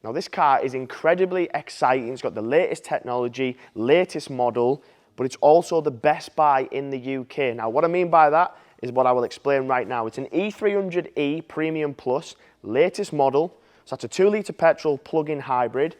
Now this car is incredibly exciting. It's got the latest technology, latest model, but it's also the best buy in the UK. Now what I mean by that is what I will explain right now. It's an E300e Premium Plus, latest model. So that's a 2-litre petrol plug-in hybrid.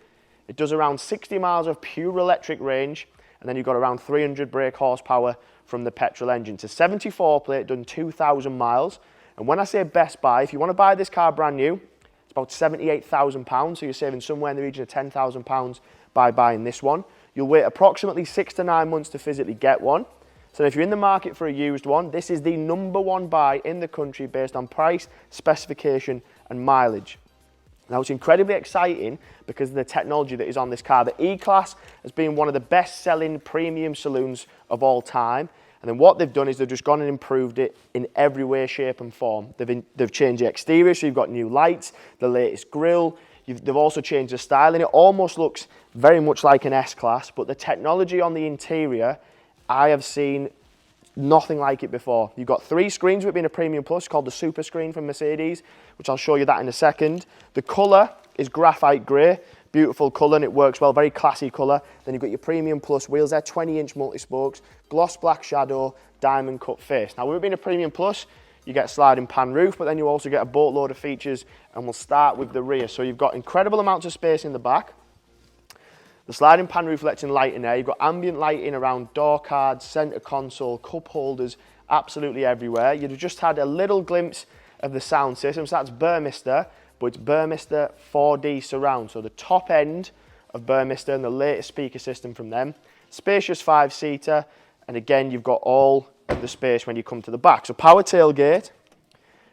It does around 60 miles of pure electric range, and then you've got around 300 brake horsepower from the petrol engine. It's a 74 plate, done 2,000 miles. And when I say best buy, if you want to buy this car brand new, it's about £78,000, so you're saving somewhere in the region of £10,000 by buying this one. You'll wait approximately 6 to 9 months to physically get one. So if you're in the market for a used one, this is the #1 buy in the country based on price, specification and mileage. Now it's incredibly exciting because of the technology that is on this car. The E-Class has been one of the best selling premium saloons of all time. And then what they've done is they've just gone and improved it in every way, shape and form. They've changed the exterior, so you've got new lights, the latest grille. They've also changed the style, and it almost looks very much like an S-Class, but the technology on the interior, I have seen nothing like it before. You've got 3 screens with it being a Premium Plus called the Super Screen from Mercedes, which I'll show you that in a second. The colour is graphite grey, beautiful colour, and it works well, very classy colour. Then you've got your Premium Plus wheels there, 20-inch multi-spokes, gloss black shadow, diamond cut face. Now with it being a Premium Plus, you get a sliding pan roof, but then you also get a boatload of features, and we'll start with the rear. So you've got incredible amounts of space in the back. The sliding pan roof lets in light in there. You've got ambient lighting around door cards, centre console, cup holders, absolutely everywhere. You've just had a little glimpse of the sound system. So that's Burmester, but it's Burmester 4D surround. So the top end of Burmester and the latest speaker system from them. Spacious 5-seater, and again, you've got all of the space when you come to the back. So power tailgate,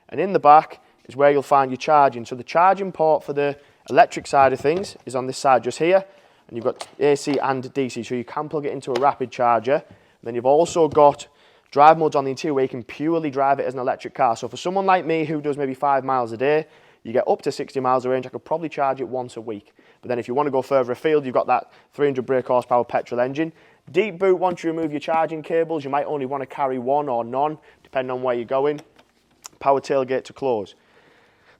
and in the back is where you'll find your charging. So the charging port for the electric side of things is on this side just here. And you've got AC and DC, so you can plug it into a rapid charger. And then you've also got drive modes on the interior where you can purely drive it as an electric car. So for someone like me who does maybe 5 miles a day, you get up to 60 miles of range. I could probably charge it once a week. But then if you want to go further afield, you've got that 300 brake horsepower petrol engine. Deep boot, once you remove your charging cables, you might only want to carry one or none, depending on where you're going. Power tailgate to close.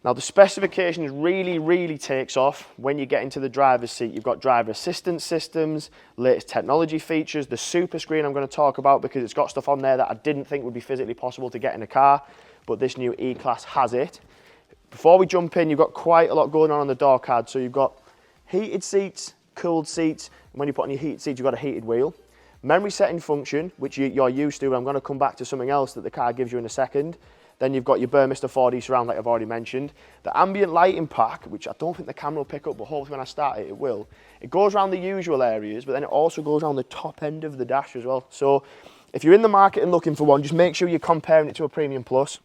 Now the specifications really takes off when you get into the driver's seat. You've got driver assistance systems, latest technology features, the super screen I'm going to talk about because it's got stuff on there that I didn't think would be physically possible to get in a car, but this new E-Class has it. Before we jump in, you've got quite a lot going on the door card. So you've got heated seats, cooled seats, and when you put on your heated seats, you've got a heated wheel. Memory setting function, which you're used to, and I'm going to come back to something else that the car gives you in a second. Then you've got your Burmester 4D surround like I've already mentioned. The ambient lighting pack, which I don't think the camera will pick up, but hopefully when I start it, it will. It goes around the usual areas, but then it also goes around the top end of the dash as well. So if you're in the market and looking for one, just make sure you're comparing it to a Premium Plus.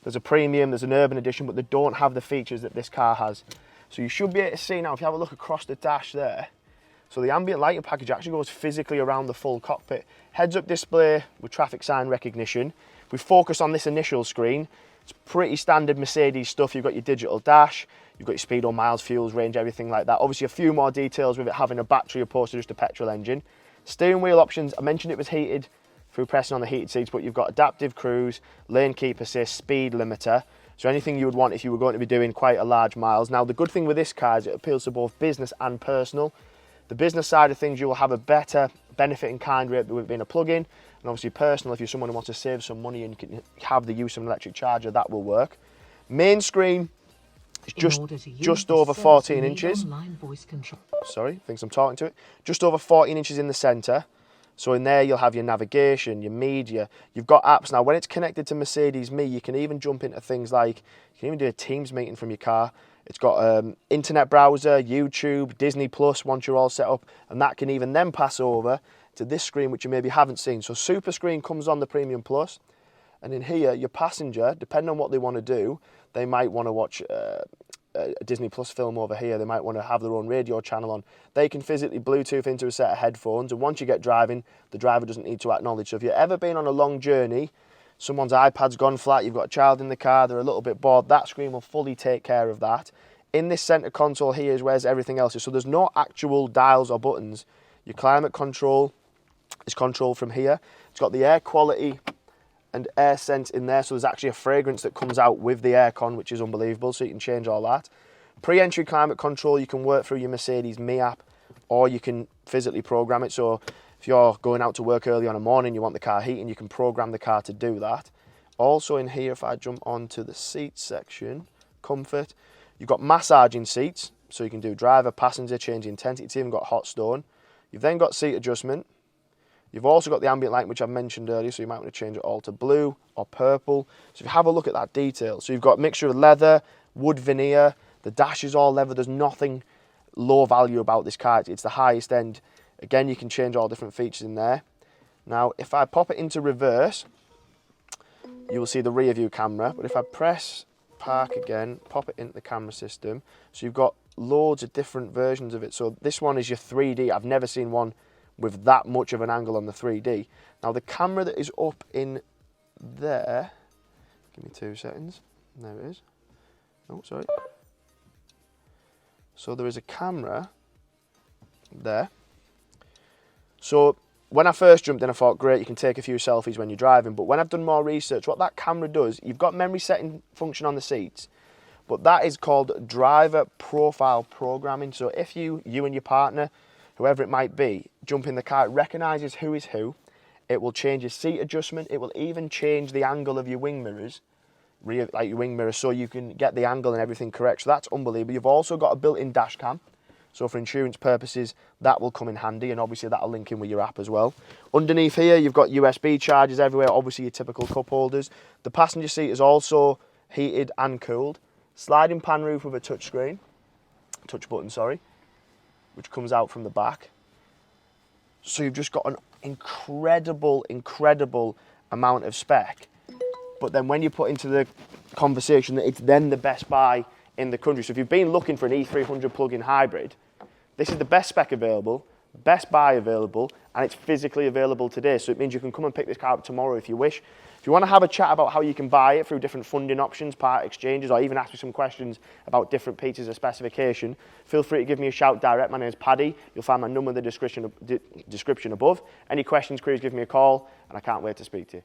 There's a Premium, there's an Urban Edition, but they don't have the features that this car has. So you should be able to see now, if you have a look across the dash there, so the ambient lighting package actually goes physically around the full cockpit. Heads-up display with traffic sign recognition. We focus on this initial screen. It's pretty standard Mercedes stuff. You've got your digital dash, you've got your speedo, miles, fuels, range, everything like that. Obviously a few more details with it having a battery opposed to just a petrol engine. Steering wheel options, I mentioned it was heated through pressing on the heated seats, but you've got adaptive cruise, lane keep assist, speed limiter. So anything you would want if you were going to be doing quite a large miles. Now the good thing with this car is it appeals to both business and personal. The business side of things, you will have a better benefit in kind rate with it being a plug-in. And obviously personal, if you're someone who wants to save some money and you can have the use of an electric charger, that will work. Main screen is just over 14 inches. Sorry, thinks I'm talking to it. Just over 14 inches in the centre. So in there you'll have your navigation, your media, you've got apps. Now when it's connected to Mercedes Me, you can even jump into things like, you can even do a Teams meeting from your car. It's got internet browser, YouTube, Disney Plus once you're all set up, and that can even then pass over to this screen which you maybe haven't seen. So Super Screen comes on the Premium Plus, and in here your passenger, depending on what they want to do, they might want to watch a Disney Plus film over here, they might want to have their own radio channel on. They can physically Bluetooth into a set of headphones, and once you get driving, the driver doesn't need to acknowledge. So if you've ever been on a long journey, someone's iPad's gone flat, you've got a child in the car, they're a little bit bored, that screen will fully take care of that. In this centre console here is where everything else is. So there's no actual dials or buttons. Your climate control is controlled from here. It's got the air quality and air sense in there. So there's actually a fragrance that comes out with the aircon, which is unbelievable. So you can change all that. Pre-entry climate control, you can work through your Mercedes Me app, or you can physically program it. So if you're going out to work early on a morning, you want the car heating, you can program the car to do that. Also in here, if I jump onto the seats section, comfort, you've got massaging seats, so you can do driver, passenger, change the intensity. It's even got hot stone. You've then got seat adjustment. You've also got the ambient lighting, which I mentioned earlier, so you might want to change it all to blue or purple. So if you have a look at that detail, so you've got a mixture of leather, wood veneer, the dash is all leather. There's nothing low value about this car. It's the highest end. Again, you can change all different features in there. Now, if I pop it into reverse, you will see the rear view camera. But if I press park again, pop it into the camera system, so you've got loads of different versions of it. So this one is your 3D. I've never seen one with that much of an angle on the 3D. Now the camera that is up in there, give me 2 seconds, there it is. Oh, sorry. So there is a camera there. So when I first jumped in, I thought, great, you can take a few selfies when you're driving. But when I've done more research, what that camera does, you've got memory setting function on the seats, but that is called driver profile programming. So if you and your partner, whoever it might be, jump in the car, it recognises who is who. It will change your seat adjustment. It will even change the angle of your wing mirrors, like your wing mirrors, so you can get the angle and everything correct. So that's unbelievable. You've also got a built-in dash cam. So for insurance purposes, that will come in handy, and obviously that'll link in with your app as well. Underneath here, you've got USB chargers everywhere, obviously your typical cup holders. The passenger seat is also heated and cooled. Sliding pan roof with a touch button, sorry, which comes out from the back. So you've just got an incredible amount of spec. But then when you put into the conversation that it's then the best buy in the country. So if you've been looking for an E300 plug-in hybrid, this is the best spec available, best buy available, and it's physically available today. So it means you can come and pick this car up tomorrow if you wish. If you want to have a chat about how you can buy it through different funding options, part exchanges, or even ask me some questions about different pieces of specification, feel free to give me a shout direct. My name is Paddy. You'll find my number in the description above. Any questions, queries, give me a call, and I can't wait to speak to you.